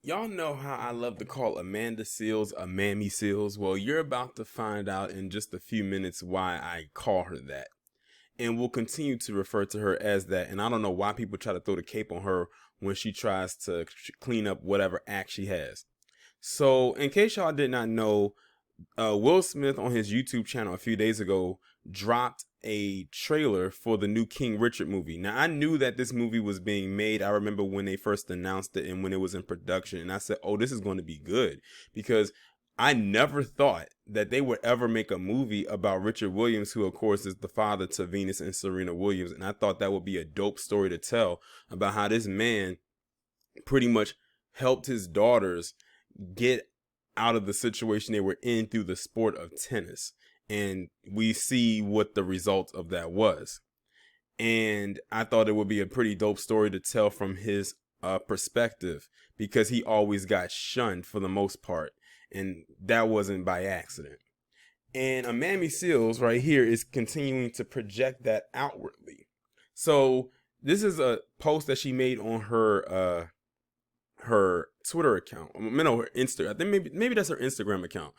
Y'all know how I love to call Amanda Seals Amammy Seals? Well, you're about to find out in just a few minutes why I call her that. And we'll continue to refer to her as that. And I don't know why people try to throw the cape on her when she tries to clean up whatever act she has. So, in case y'all did not know, Will Smith on his YouTube channel a few days ago dropped a trailer for the new King Richard movie. Now, I knew that this movie was being made. I remember when they first announced it and when it was in production. And I said, oh, this is going to be good, because I never thought that they would ever make a movie about Richard Williams, who, of course, is the father to Venus and Serena Williams. And I thought that would be a dope story to tell about how this man pretty much helped his daughters get out of the situation they were in through the sport of tennis. And we see what the result of that was. And I thought it would be a pretty dope story to tell from his perspective, because he always got shunned for the most part. And that wasn't by accident. And Amammy Seals right here is continuing to project that outwardly. So this is a post that she made on her Twitter account. No, her Insta. I think maybe that's her Instagram account.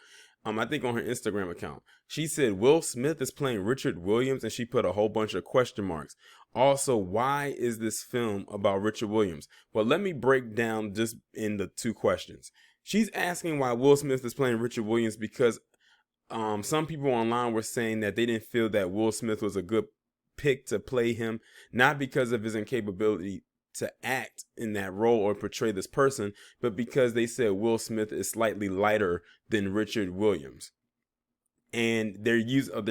I think on her Instagram account, she said Will Smith is playing Richard Williams, and she put a whole bunch of question marks. Also, why is this film about Richard Williams? Well, let me break down just in the two questions. She's asking why Will Smith is playing Richard Williams because some people online were saying that they didn't feel that Will Smith was a good pick to play him, not because of his incapability to act in that role or portray this person, but because they said Will Smith is slightly lighter than Richard Williams. And they're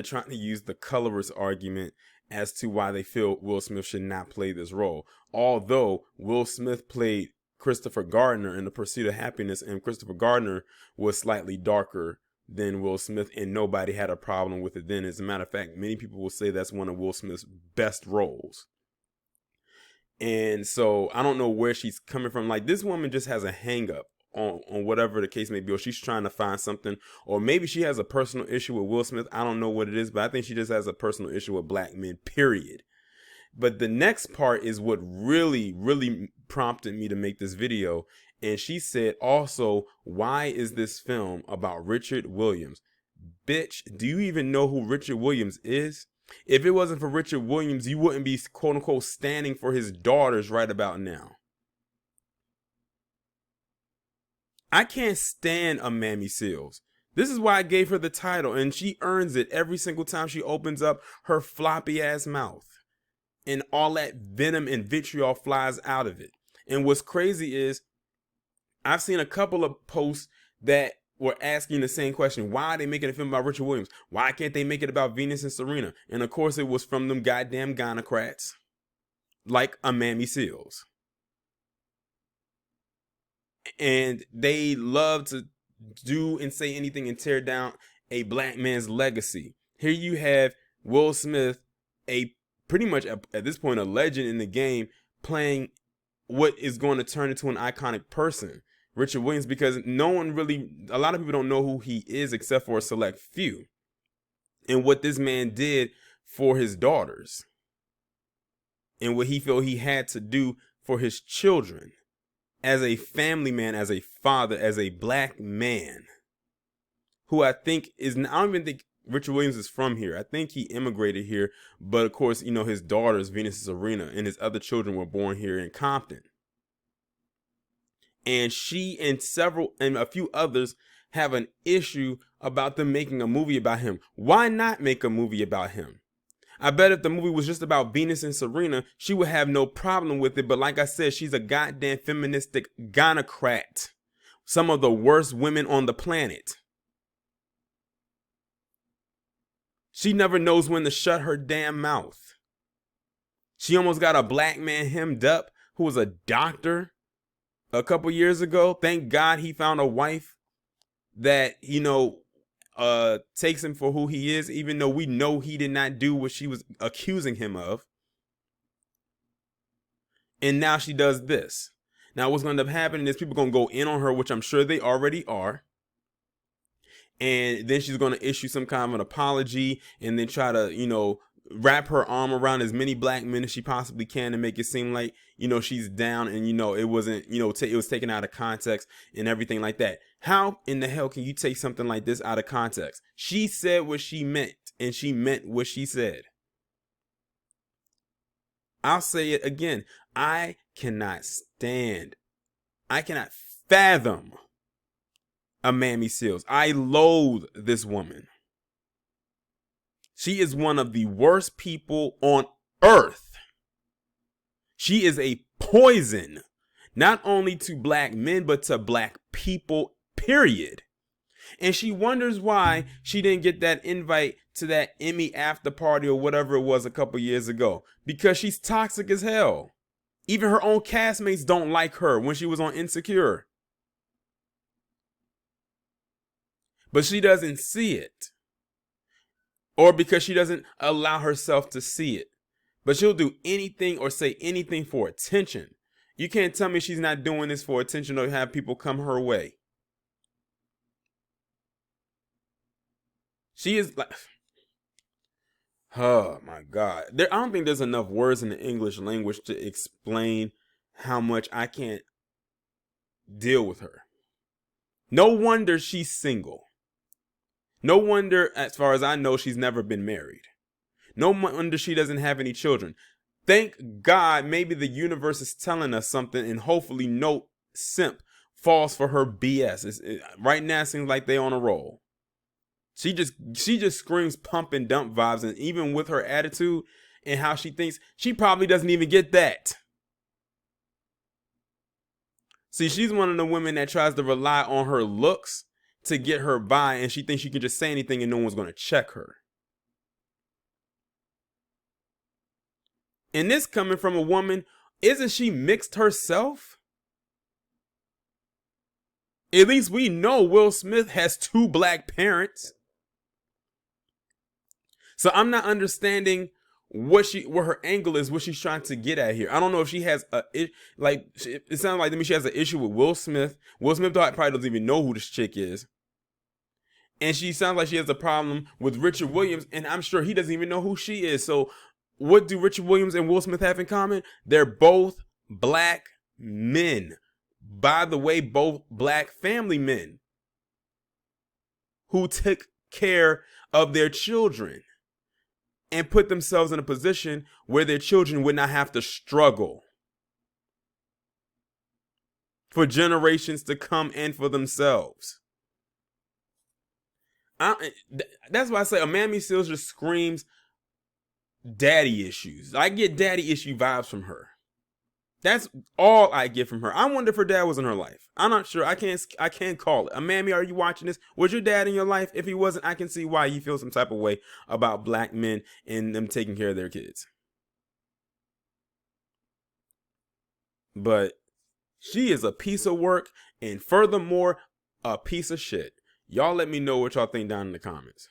trying to use the colorist argument as to why they feel Will Smith should not play this role. Although Will Smith played Christopher Gardner in The Pursuit of Happiness, and Christopher Gardner was slightly darker than Will Smith, and nobody had a problem with it then. As a matter of fact, many people will say that's one of Will Smith's best roles. And so I don't know where she's coming from. Like, this woman just has a hang up on whatever the case may be, or she's trying to find something, or maybe she has a personal issue with Will Smith. I don't know what it is, but I think she just has a personal issue with black men, period. But the next part is what really prompted me to make this video. And she said also, why is this film about Richard Williams? Bitch, do you even know who Richard Williams is? If it wasn't for Richard Williams, you wouldn't be quote unquote standing for his daughters right about now. I can't stand Amammy Seals. This is why I gave her the title, and she earns it every single time she opens up her floppy ass mouth. And all that venom and vitriol flies out of it. And what's crazy is, I've seen a couple of posts that were asking the same question. Why are they making a film about Richard Williams? Why can't they make it about Venus and Serena? And of course it was from them goddamn gynocrats like Amammy Seals. And they love to do and say anything and tear down a black man's legacy. Here you have Will Smith, a pretty much at this point a legend in the game, playing what is going to turn into an iconic person, Richard Williams, because a lot of people don't know who he is except for a select few, and what this man did for his daughters and what he felt he had to do for his children as a family man, as a father, as a black man, who I think is, I don't even think Richard Williams is from here. I think he immigrated here, but of course, his daughters, Venus and Serena, and his other children were born here in Compton. And she and a few others have an issue about them making a movie about him. Why not make a movie about him? I bet if the movie was just about Venus and Serena, she would have no problem with it. But like I said, she's a goddamn feministic gynocrat. Some of the worst women on the planet. She never knows when to shut her damn mouth. She almost got a black man hemmed up who was a doctor a couple years ago. Thank God he found a wife that, takes him for who he is, even though we know he did not do what she was accusing him of. And now she does this. Now what's going to end up happening is people going to go in on her, which I'm sure they already are. And then she's going to issue some kind of an apology and then try to, wrap her arm around as many black men as she possibly can to make it seem like, she's down and, it wasn't, it was taken out of context and everything like that. How in the hell can you take something like this out of context? She said what she meant and she meant what she said. I'll say it again. I cannot fathom Amammy Seales. I loathe this woman. She is one of the worst people on earth. She is a poison, not only to black men, but to black people, period. And she wonders why she didn't get that invite to that Emmy after party or whatever it was a couple years ago. Because she's toxic as hell. Even her own castmates don't like her when she was on Insecure. But she doesn't see it. Or because she doesn't allow herself to see it. But she'll do anything or say anything for attention. You can't tell me she's not doing this for attention or have people come her way. She is like, oh my God. I don't think there's enough words in the English language to explain how much I can't deal with her. No wonder she's single. No wonder, as far as I know, she's never been married. No wonder she doesn't have any children. Thank God maybe the universe is telling us something and hopefully no simp falls for her BS. Right now it seems like they on a roll. She just screams pump and dump vibes, and even with her attitude and how she thinks, she probably doesn't even get that. See, she's one of the women that tries to rely on her looks to get her by, and she thinks she can just say anything and no one's going to check her. And this coming from a woman, isn't she mixed herself? At least we know Will Smith has 2 black parents. So I'm not understanding what her angle is, what she's trying to get at here. I don't know if she has it sounds like to me she has an issue with Will Smith. Will Smith probably doesn't even know who this chick is. And she sounds like she has a problem with Richard Williams, and I'm sure he doesn't even know who she is. So what do Richard Williams and Will Smith have in common? They're both black men. By the way, both black family men who took care of their children and put themselves in a position where their children would not have to struggle for generations to come and for themselves. That's why I say Amammy Seales just screams daddy issues. I get daddy issue vibes from her. That's all I get from her. I wonder if her dad was in her life. I'm not sure. I can't call it. Amammy, are you watching this? Was your dad in your life? If he wasn't, I can see why you feel some type of way about black men and them taking care of their kids. But she is a piece of work, and furthermore, a piece of shit. Y'all let me know what y'all think down in the comments.